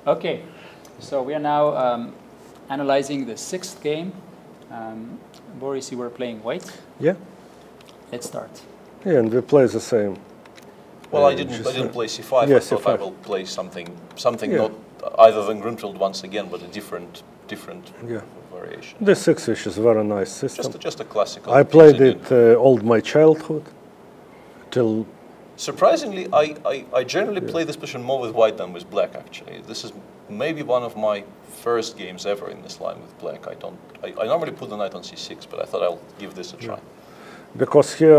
Okay, so we are now analyzing the sixth game. Boris, you were playing white. Yeah. Let's start. Yeah, and we play the same. Well, I didn't play c5. Yeah, I thought c5. I will play something Yeah. not either than Grimfield once again, but a different Yeah. variation. The 6 which is very nice system. Just a classical. I played it all my childhood till. Surprisingly, I generally play this position more with white than with black. Actually, this is maybe one of my first games ever in this line with black. I normally put the knight on c6, but I thought I'll give this a try. Because here,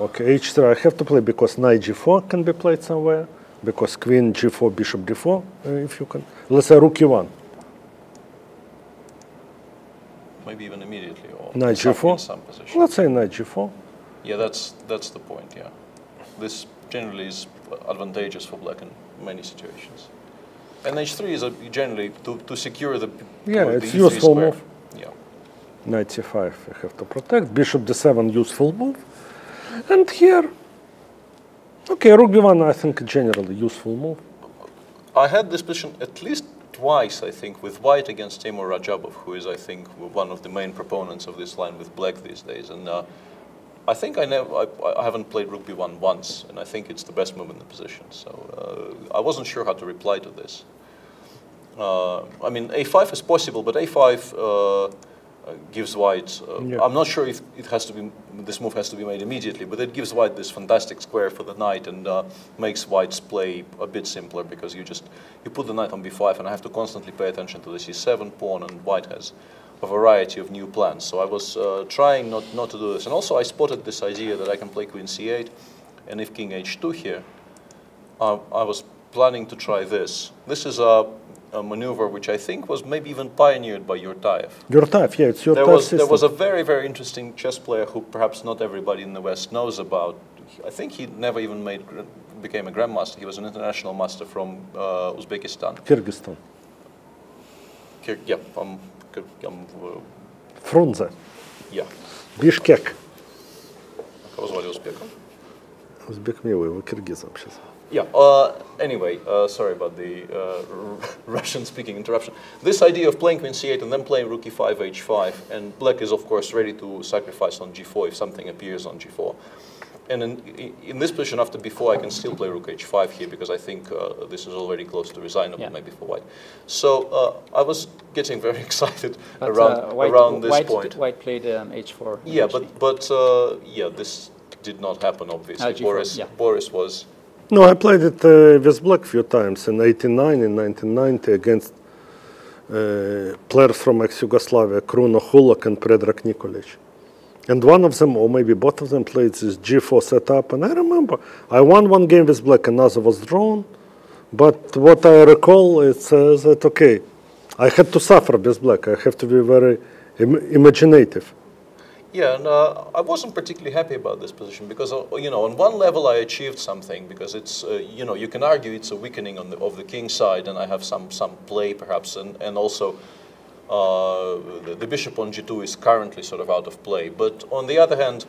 okay, h3 I have to play because knight g4 can be played somewhere. Because queen g4, bishop d4, if you can. Let's say rook e1. Maybe even immediately, or Knight in g4. some position. Let's say knight g4. Yeah, that's the point. Yeah, this generally is advantageous for black in many situations. And h3 is generally to secure the It's the E3 useful square. move. Yeah. Knight c5 I have to protect. Bishop d7 useful move. And here, okay, rook b1 I think generally useful move. I had this position at least twice, I think, with white against Timur Rajabov, who is, I think, one of the main proponents of this line with black these days. And I think I haven't played rook b1 once, and I think it's the best move in the position. So I wasn't sure how to reply to this. I mean, a5 is possible, but a5 gives white. I'm not sure if it has to be. This move has to be made immediately, but it gives white this fantastic square for the knight and makes white's play a bit simpler because you put the knight on b5, and I have to constantly pay attention to the c7 pawn, and white has a variety of new plans. So I was trying not to do this, and also I spotted this idea that I can play queen c8, and if king h2 here, I was planning to try this. This is a maneuver which I think was maybe even pioneered by Yurtayev. Yurtayev, yeah, it's Yurtayev system. There was a very, very interesting chess player who perhaps not everybody in the West knows about. I think he never even became a grandmaster. He was an international master from Uzbekistan. Kyrgyzstan. Yeah, Frunze. Yeah. Bishkek. Кого звали Узбеком? Узбек милый, вы киргизом сейчас. Yeah, anyway, sorry about the Russian-speaking interruption. This idea of playing queen c8 and then playing rook e5, h5, and black is, of course, ready to sacrifice on g4 if something appears on g4. And in this position, after b4, I can still play rook h5 here because I think this is already close to resignable, maybe for white. So I was getting very excited around this point. White played h4. Yeah, but yeah, this did not happen, obviously. Boris was... No, I played it with black a few times in '89, in 1990 against players from ex-Yugoslavia, Kruno Hulak and Predrag Nikolic. And one of them, or maybe both of them, played this g4 setup. And I remember I won one game with black, another was drawn. But what I recall is that, okay, I had to suffer with black. I have to be very imaginative. Yeah, and I wasn't particularly happy about this position because, you know, on one level I achieved something because it's, you know, you can argue it's a weakening of the king side, and I have some play perhaps, and also the bishop on g2 is currently sort of out of play. But on the other hand,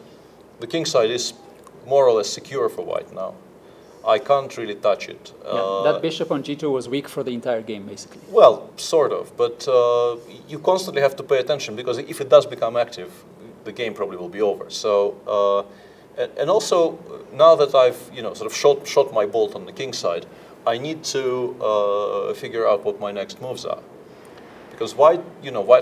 the king side is more or less secure for white now. I can't really touch it. That bishop on g2 was weak for the entire game, basically. Well, sort of, but you constantly have to pay attention because if it does become active, the game probably will be over. So, and also now that I've sort of shot my bolt on the king side, I need to figure out what my next moves are, because white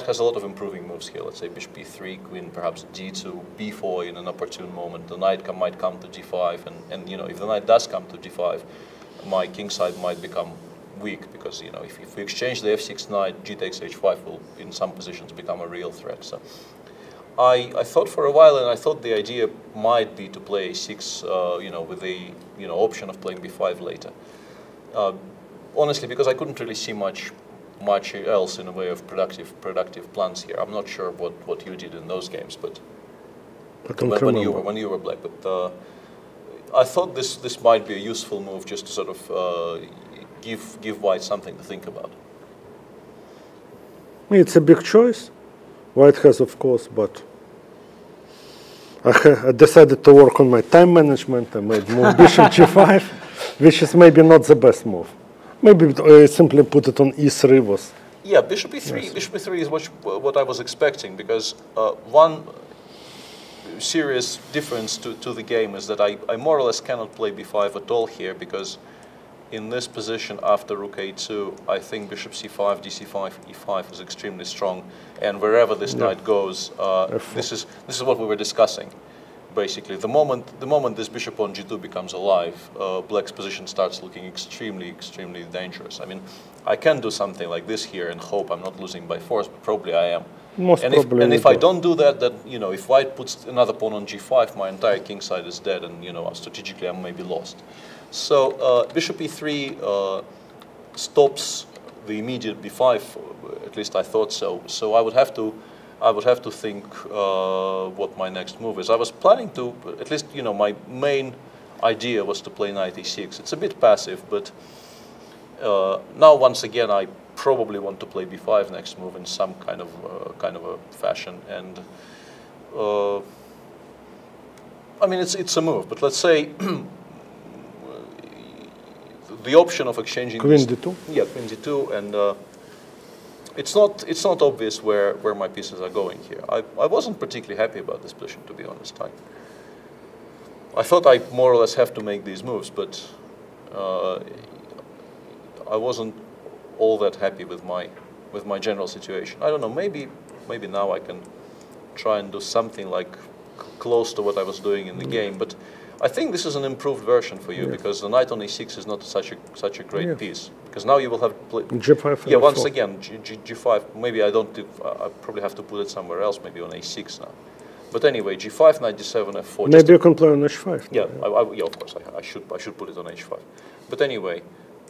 has a lot of improving moves here. Let's say bishop b3, queen perhaps d2, b4 in an opportune moment. The knight might come to g5, and if the knight does come to g5, my king side might become weak because if we exchange the f6 knight, g takes h5 will in some positions become a real threat. So. I thought for a while, and I thought the idea might be to play a6, with the option of playing b5 later. Honestly, because I couldn't really see much else in the way of productive plans here. I'm not sure what you did in those games, but when you were black. But I thought this might be a useful move just to sort of give white something to think about. It's a big choice. White has, of course, but I decided to work on my time management. I made move bishop g5, which is maybe not the best move. Maybe simply put it on e3 was. Yeah, bishop e3. Yes. Bishop e3 is what I was expecting, because one serious difference to the game is that I more or less cannot play b5 at all here, because in this position after rook a2, I think bishop c5, dc5, e5 is extremely strong, and wherever this knight goes, this is what we were discussing. Basically, the moment this bishop on g2 becomes alive, black's position starts looking extremely dangerous. I mean, I can do something like this here and hope I'm not losing by force, but probably I am. And if I don't do that, then, you know, if white puts another pawn on g5, my entire king side is dead, and, you know, strategically I may be lost. So bishop e3 stops the immediate b5. At least I thought so. So I would have to think what my next move is. I was planning to, at least, you know, my main idea was to play knight e6. It's a bit passive, but now once again I probably want to play b5 next move in some kind of a fashion. And I mean, it's a move, but let's say the option of exchanging queen d2. Yeah, queen d2, and it's not obvious where my pieces are going here. I wasn't particularly happy about this position, to be honest. I thought I more or less have to make these moves, but I wasn't all that happy with my general situation. I don't know. Maybe now I can try and do something like close to what I was doing in the game, but I think this is an improved version for you, because the knight on e6 is not such a great piece. Because now you will have g5. Yeah, once again g5. Maybe I probably have to put it somewhere else. Maybe on a6 now. But anyway, g5, knight d7, f4. Maybe you can play on h5. Yeah, yeah, of course I should put it on h5. But anyway,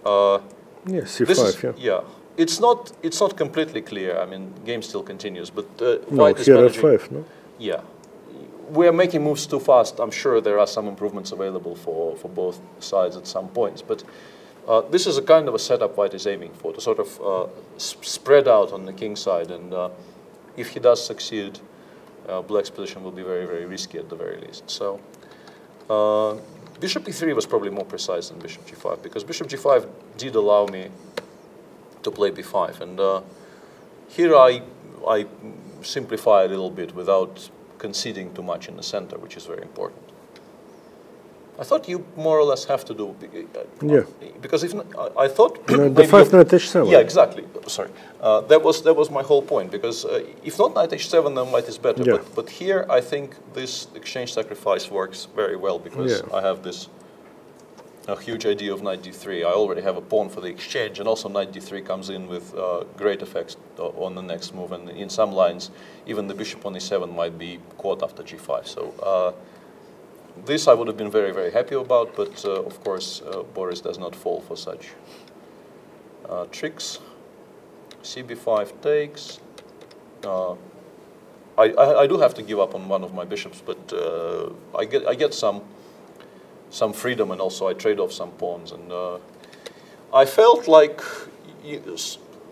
yeah, c5. Yeah, it's not completely clear. I mean, game still continues, but no, white is here managing, f5. No. Yeah. We're making moves too fast. I'm sure there are some improvements available for both sides at some points. But this is a kind of a setup white is aiming for, to sort of spread out on the king side. And if he does succeed, black's position will be very risky at the very least. So bishop e3 was probably more precise than bishop g5, because bishop g5 did allow me to play b5. And here I simplify a little bit without conceding too much in the center, which is very important. I thought you more or less have to do, because if I thought d5 knight h7. Yeah, exactly. Sorry, that was my whole point. Because if not knight h7, then white is better. Yeah. But here I think this exchange sacrifice works very well, because I have this a huge idea of knight d3. I already have a pawn for the exchange, and also knight d3 comes in with great effects on the next move. And in some lines, even the bishop on e7 might be caught after g5. So this I would have been very happy about, but of course Boris does not fall for such tricks. cb5 takes. I do have to give up on one of my bishops, but I get some freedom, and also I trade off some pawns, and I felt like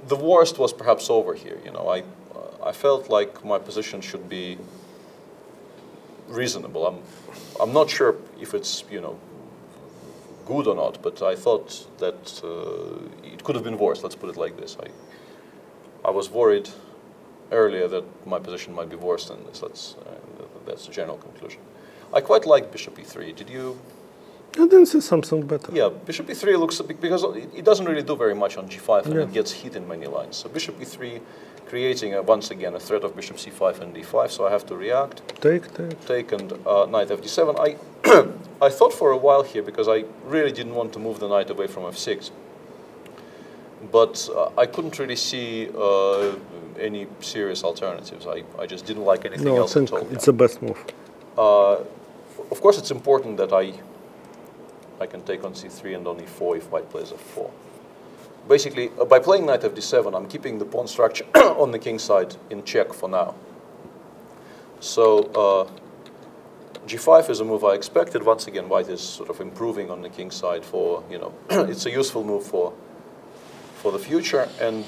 the worst was perhaps over here. You know, I felt like my position should be reasonable. I'm not sure if it's, you know, good or not, but I thought that it could have been worse. Let's put it like this. I was worried earlier that my position might be worse than this. That's the general conclusion. I quite like bishop e3. Did you? I didn't see something better. Yeah, bishop e3 looks a bit, because it doesn't really do very much on g5, and it gets hit in many lines. So bishop e3 creating once again a threat of bishop c5 and d5. So I have to react. Take and knight fd7. I thought for a while here, because I really didn't want to move the knight away from f6, but I couldn't really see any serious alternatives. I just didn't like anything else at all. I think it's the best move. Of course, it's important that I can take on c3 and on e4 if white plays f4. Basically, by playing knight fd7, I'm keeping the pawn structure on the king side in check for now. So g5 is a move I expected. Once again, white is sort of improving on the king side for, you know, it's a useful move for the future. And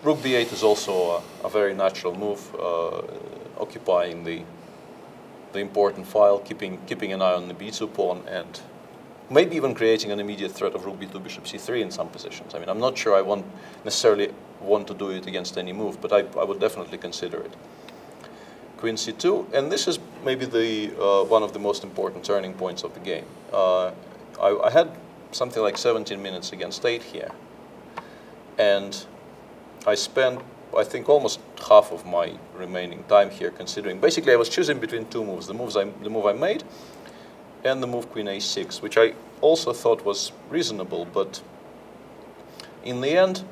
rook b8 is also a very natural move, occupying the important file, keeping an eye on the b2 pawn, and maybe even creating an immediate threat of rook b2, bishop c3 in some positions. I mean, I'm not sure I necessarily want to do it against any move, but I would definitely consider it. Queen c2, and this is maybe the one of the most important turning points of the game. I had something like 17 minutes against 8 here, and I spent, I think, almost half of my remaining time here considering. Basically, I was choosing between two moves: the move I made, and the move Queen a6, which I also thought was reasonable. But in the end,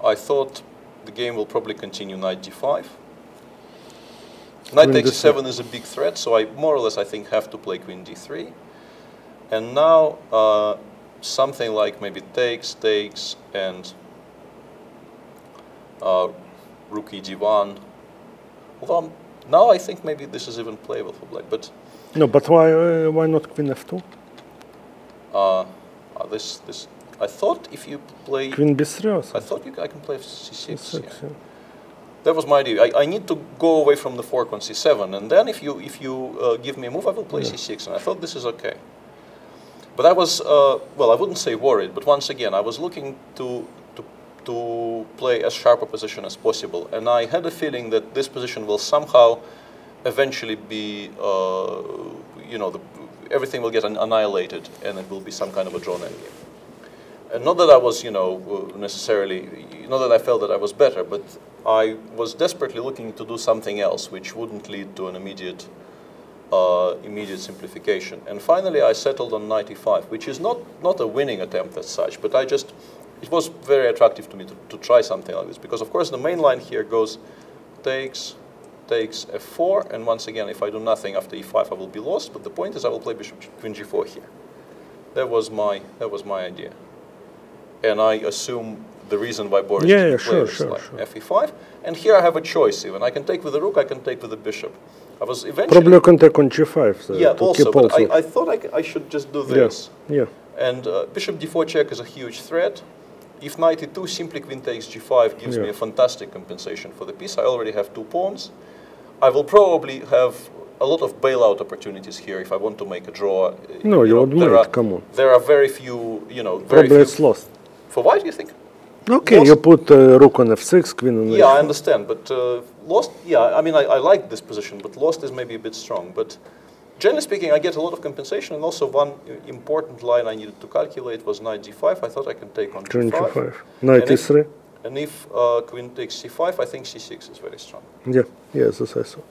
I thought the game will probably continue knight d5. Knight takes e7 is a big threat, so I more or less, I think, have to play Queen d3. And now something like maybe takes, and rook e d1. Although now I think maybe this is even playable for black. But no, but why not Queen f2? This I thought if you play Queen b3 also. I thought I can play c6. Yeah. That was my idea. I need to go away from the fork on c7, and then if you give me a move, I will play c6. And I thought this is okay. But I was well, I wouldn't say worried, but once again, I was looking to play as sharp a position as possible, and I had a feeling that this position will somehow eventually be, you know, everything will get annihilated, and it will be some kind of a drawn endgame. And not that I was, you know, necessarily, not that I felt that I was better, but I was desperately looking to do something else which wouldn't lead to an immediate simplification. And finally, I settled on knight e5, which is not a winning attempt as such, but it was very attractive to me to try something like this, because of course the main line here goes takes f4, and once again, if I do nothing after e5, I will be lost. But the point is, I will play bishop queen g4 here. That was my idea. And I assume the reason why Boris didn't play this like fe5. And here I have a choice even. I can take with the rook, I can take with the bishop. I was eventually... Probably you can take on g5. So yeah, also, but I thought I should just do this. Yeah. And bishop d4 check is a huge threat. If knight e2, simply queen takes g5 gives me a fantastic compensation for the piece. I already have 2 pawns. I will probably have a lot of bailout opportunities here if I want to make a draw. No, you would make, come on. There are very few, you know, probably it's lost. For white, do you think? Okay, lost? You put rook on f6, queen on f4. Yeah, I understand, but lost, yeah, I mean, I like this position, but lost is maybe a bit strong. But generally speaking, I get a lot of compensation, and also one important line I needed to calculate was knight g5. I thought I can take on g5. Knight e3. And if queen takes c5, I think c6 is very strong. Yeah, yes, as I saw.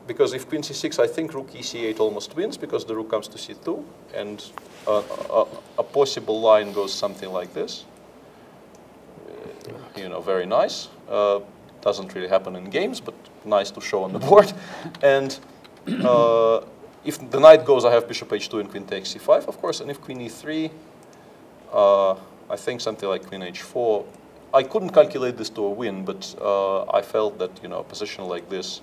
Because if queen c6, I think rook e c8 almost wins, because the rook comes to c2, and a possible line goes something like this. You know, very nice. Doesn't really happen in games, but nice to show on the board. And if the knight goes, I have bishop h2 and queen takes c5, of course. And if queen e3, I think something like queen h4. I couldn't calculate this to a win, but I felt that, you know, a position like this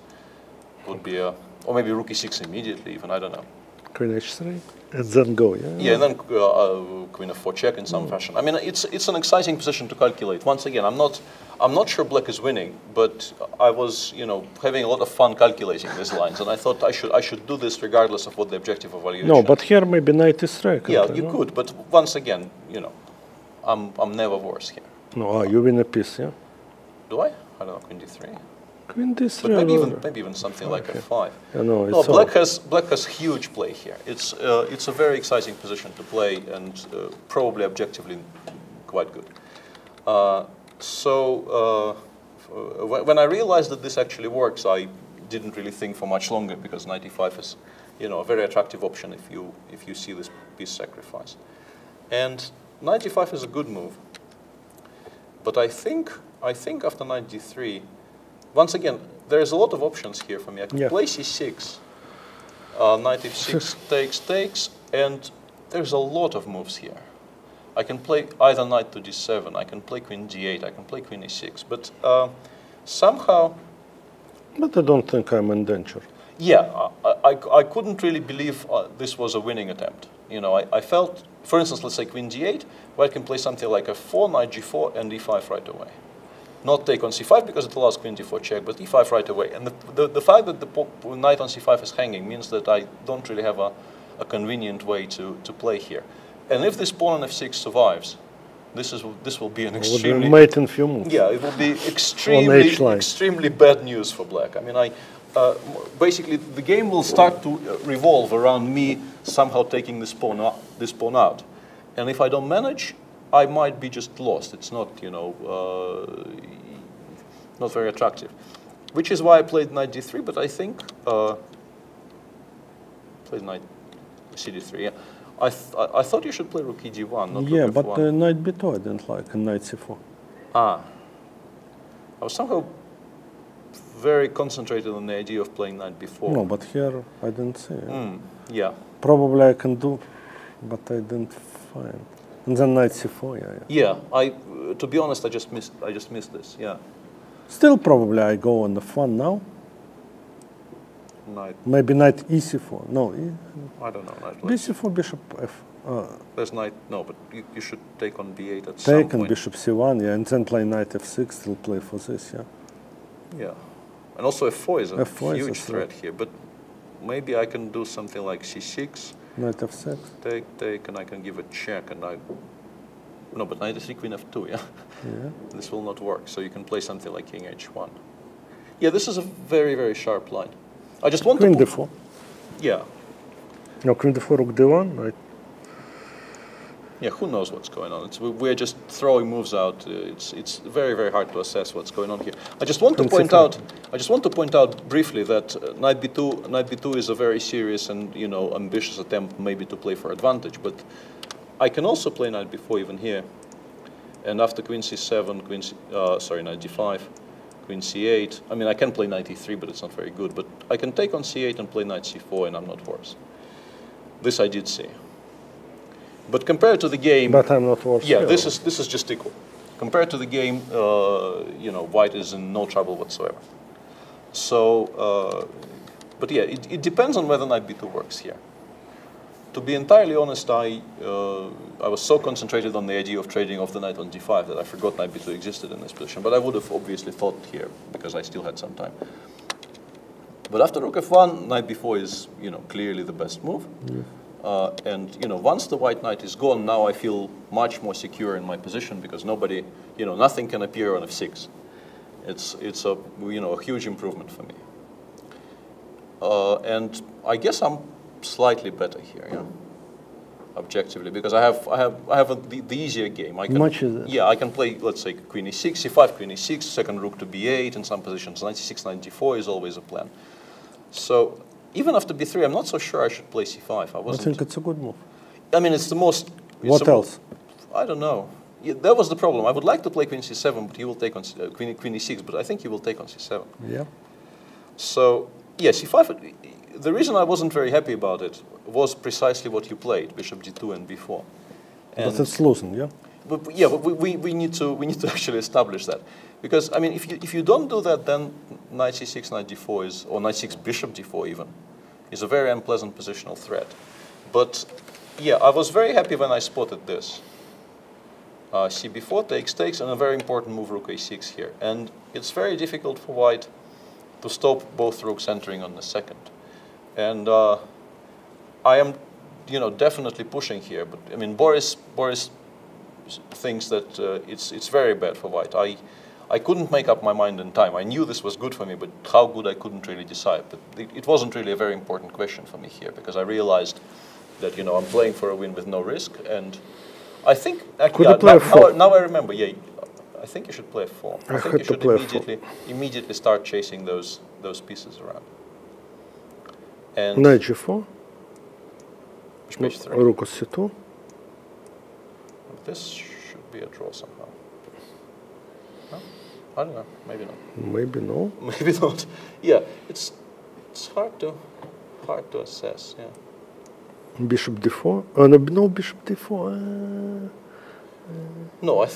would be a, or maybe rook e6 immediately even, I don't know. Queen h3, and then go, yeah? Yeah, and then queen f4 check in some fashion. I mean, it's an exciting position to calculate. Once again, I'm not sure black is winning, but I was, you know, having a lot of fun calculating these lines, and I thought I should do this regardless of what the objective evaluation. No, but here maybe knight is strike. Yeah, you could, but once again, you know, I'm never worse here. No, you win a piece, yeah? Do I? I don't know, queen d3. Queen d3. But maybe even something like f5. Yeah, no, no, black has huge play here. It's a very exciting position to play, and probably objectively quite good. When I realized that this actually works, I didn't really think for much longer, because knight e5 is, you know, a very attractive option if you see this piece sacrifice. And knight e5 is a good move. But I think after knight d3, once again, there's a lot of options here for me. I can play c6, knight f6 takes, and there's a lot of moves here. I can play either knight to d7, I can play queen d8, I can play queen e6, but somehow... But I don't think I'm in danger. Yeah, I couldn't really believe this was a winning attempt. You know, I felt, for instance, let's say queen d8, where I can play something like f4, knight g4, and e5 right away. Not take on c5 because it allows queen d4 check, but e5 right away. And the fact that the knight on c5 is hanging means that I don't really have a convenient way to play here. And if this pawn on f6 survives, this will be an extremely mate in few moves. Yeah, it will be extremely bad news for black. I mean, basically the game will start to revolve around me somehow taking this pawn out, and if I don't manage, I might be just lost. It's not, you know, not very attractive, which is why I played knight d3. But I think played knight cd3. Yeah. I thought you should play rook e d1, not yeah, rook f1. but knight b2 I didn't like, and knight c4. Ah. I was somehow very concentrated on the idea of playing knight b4. No, but here I didn't see. Yeah. Probably I can do, but I didn't find. And then knight c4, yeah. Yeah, to be honest, I just missed this, yeah. Still probably I go on the f1 now. Knight. Maybe knight ec4. No, I don't know. Knight bc4, bishop f. There's knight. No, but you should take on b8 at some point. Take and bishop c1, yeah, and then play knight f6. Still play for this, yeah. Yeah, and also f4 is a f4 huge is threat here. But maybe I can do something like c6. Knight f6. Take, and I can give a check, and no, but knight f3, queen f2. Yeah. Yeah. This will not work. So you can play something like king h1. Yeah, this is a very sharp line. I just want queen to d4. Yeah. No, queen d4, rook d1, right? Yeah, who knows what's going on? We're just throwing moves out. It's very hard to assess what's going on here. I just want to point out briefly that knight b2 is a very serious and, you know, ambitious attempt maybe to play for advantage. But I can also play knight b4 even here, and after queen c7, knight d5, queen c8. I mean, I can play knight e3, but it's not very good. But I can take on c8 and play knight c4, and I'm not worse. This I did see. But compared to the game, but I'm not worse. Yeah, this is just equal. Compared to the game, you know, white is in no trouble whatsoever. So, but yeah, it depends on whether knight b2 works here. To be entirely honest, I was so concentrated on the idea of trading off the knight on d5 that I forgot knight b2 existed in this position. But I would have obviously thought here because I still had some time. But after rook f1, knight b4 is, you know, clearly the best move. Yeah. And, you know, once the white knight is gone, now I feel much more secure in my position because nobody, you know, nothing can appear on f6. It's a, you know, a huge improvement for me. And I guess I'm slightly better here, yeah, objectively, because I have the easier game. I can, much is it? Yeah, I can play, let's say, queen e6, c5, queen e6, second rook to b8 in some positions. Knight c6, knight d4 is always a plan. So even after b3, I'm not so sure I should play c5. I think it's a good move. I mean, it's the most... What else? I don't know. Yeah, that was the problem. I would like to play queen c7, but he will take on queen e6, but I think he will take on c7. Yeah. So, yeah, c5, the reason I wasn't very happy about it was precisely what you played, bishop d2 and b4. And but it's losing, yeah? But we need to actually establish that. Because, I mean, if you don't do that, then knight c6, knight d4 is, or knight 6, bishop d4 even, is a very unpleasant positional threat. But, yeah, I was very happy when I spotted this. cb4 takes, and a very important move, rook a6 here. And it's very difficult for white to stop both rooks entering on the second. And I am, you know, definitely pushing here. But, I mean, Boris thinks that it's very bad for white. I couldn't make up my mind in time. I knew this was good for me, but how good I couldn't really decide. But it wasn't really a very important question for me here, because I realized that, you know, I'm playing for a win with no risk. And I think, actually, now I remember, yeah, I think you should play f4. I think you should immediately start chasing those pieces around. And knight g4. Bishop h3. Rook c2. This should be a draw somehow. No? I don't know. Maybe not. Maybe no. Maybe not. Yeah, it's hard to assess. Yeah. Bishop d4. No, bishop d4. No, I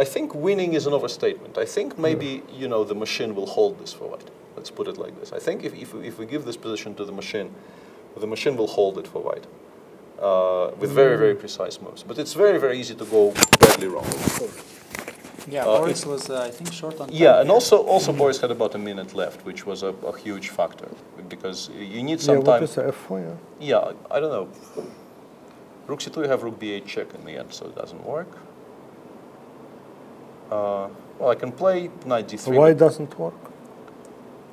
think winning is an overstatement. I think maybe you know the machine will hold this for white. Let's put it like this. I think if we give this position to the machine will hold it for white. With very precise moves. But it's very easy to go badly wrong. Yeah, Boris was, I think, short on time. Yeah, and also Boris had about a minute left, which was a huge factor, because you need some time. What is f4, yeah, I don't know. Rook c2, you have rook b8 check in the end, so it doesn't work. Well, I can play knight d3. Why doesn't work?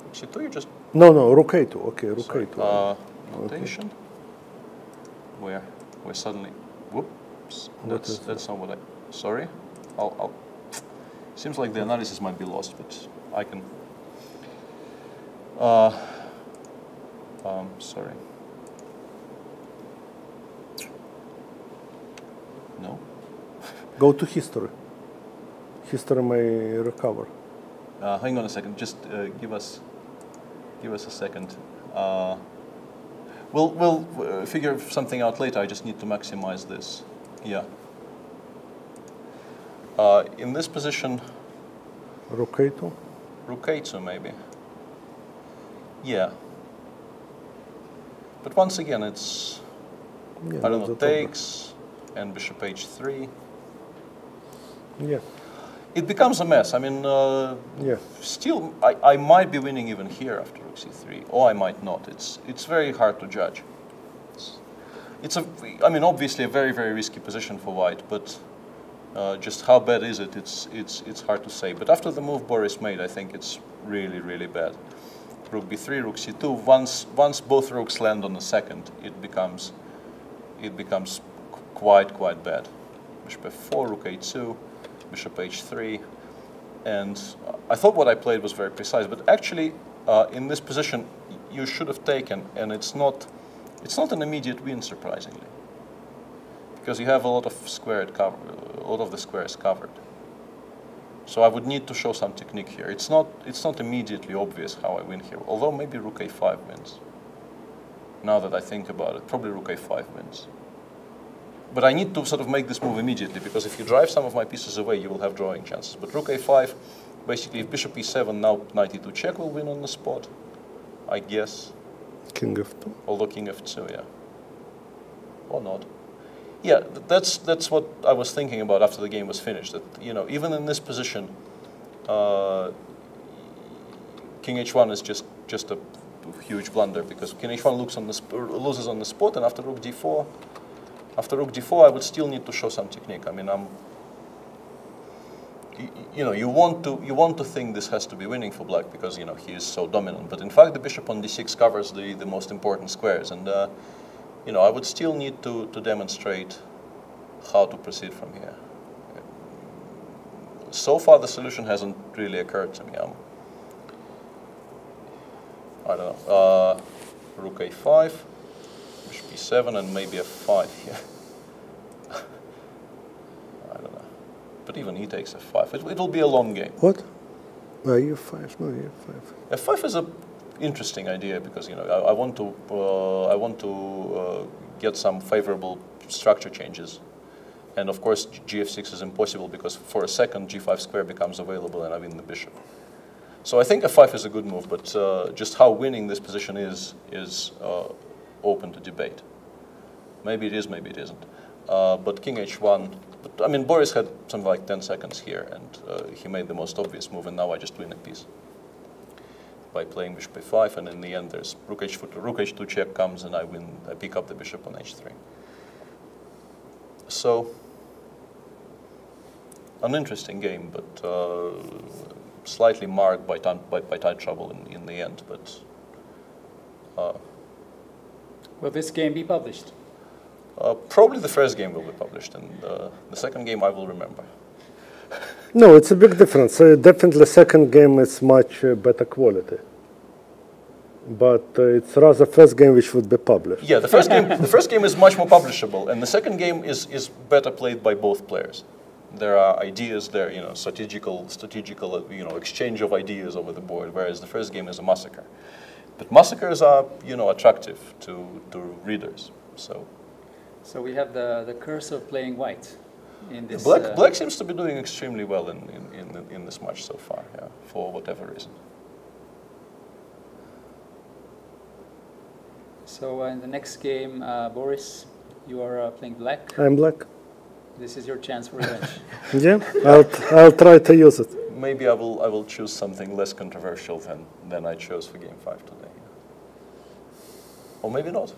Rook c2, you just... No, rook a2. Okay, rook a2. Notation. Okay. Where suddenly... Whoops. That's not what I... Sorry. I'll... Seems like the analysis might be lost, but I can... Sorry. No. Go to history. History may recover. Hang on a second. Just give us a second. We'll figure something out later. I just need to maximize this. Yeah. In this position. Rook a2. Rook a2 maybe. Yeah. But once again, it's I don't know, takes and bishop h3. Yeah. It becomes a mess. I mean, still, I might be winning even here after rook c3, or I might not. It's very hard to judge. I mean, obviously a very, very risky position for white, but just how bad is it? It's hard to say. But after the move Boris made, I think it's really, really bad. Rook b3, rook c2. Once both rooks land on the second, it becomes quite bad. Bishop f4, rook a2, bishop h3, and I thought what I played was very precise. But actually, in this position, you should have taken, and it's not an immediate win, surprisingly, because you have a lot of the squares covered. So I would need to show some technique here. It's not immediately obvious how I win here, although maybe rook a5 wins. Now that I think about it, probably rook a5 wins. But I need to sort of make this move immediately, because if you drive some of my pieces away, you will have drawing chances. But rook a5, basically, if bishop e7, now knight e2 check will win on the spot, I guess. King f2. Although king f2, yeah. Or not. Yeah, that's what I was thinking about after the game was finished. That, you know, even in this position, king h1 is just a huge blunder, because king h1 loses on the spot, and after rook d4, I would still need to show some technique. I mean, you want to think this has to be winning for black, because he is so dominant. But in fact, the bishop on d6 covers the most important squares, and I would still need to demonstrate how to proceed from here. So far, the solution hasn't really occurred to me. I don't know. Rook a5, bishop e7, and maybe f5 here. I don't know. But even he takes f5. It will be a long game. What? e5. No, e5. f5 is an interesting idea, because I want to get some favorable structure changes, and of course gf6 is impossible, because for a second g5 square becomes available and I win the bishop. So I think f5 is a good move, but just how winning this position is open to debate. Maybe it is, maybe it isn't. But king h1. But I mean, Boris had something like 10 seconds here, and he made the most obvious move, and now I just win a piece by playing bishop a5, and in the end there's rook h2 check comes, and I pick up the bishop on h3. So an interesting game, but slightly marked by time trouble in the end. But will this game be published? Probably the first game will be published, and the second game I will remember. No, it's a big difference. Definitely, second game is much better quality. But it's rather first game which would be published. Yeah, the first game is much more publishable, and the second game is better played by both players. There are ideas there, strategical, exchange of ideas over the board, whereas the first game is a massacre. But massacres are, attractive to readers. So we have the curse of playing white in this. Black seems to be doing extremely well in this match so far, yeah, for whatever reason. So in the next game, Boris, you are playing black. I'm black. This is your chance for revenge. Yeah, I'll try to use it. Maybe I will choose something less controversial than I chose for game 5 today. Or maybe not.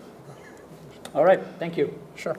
All right, thank you. Sure.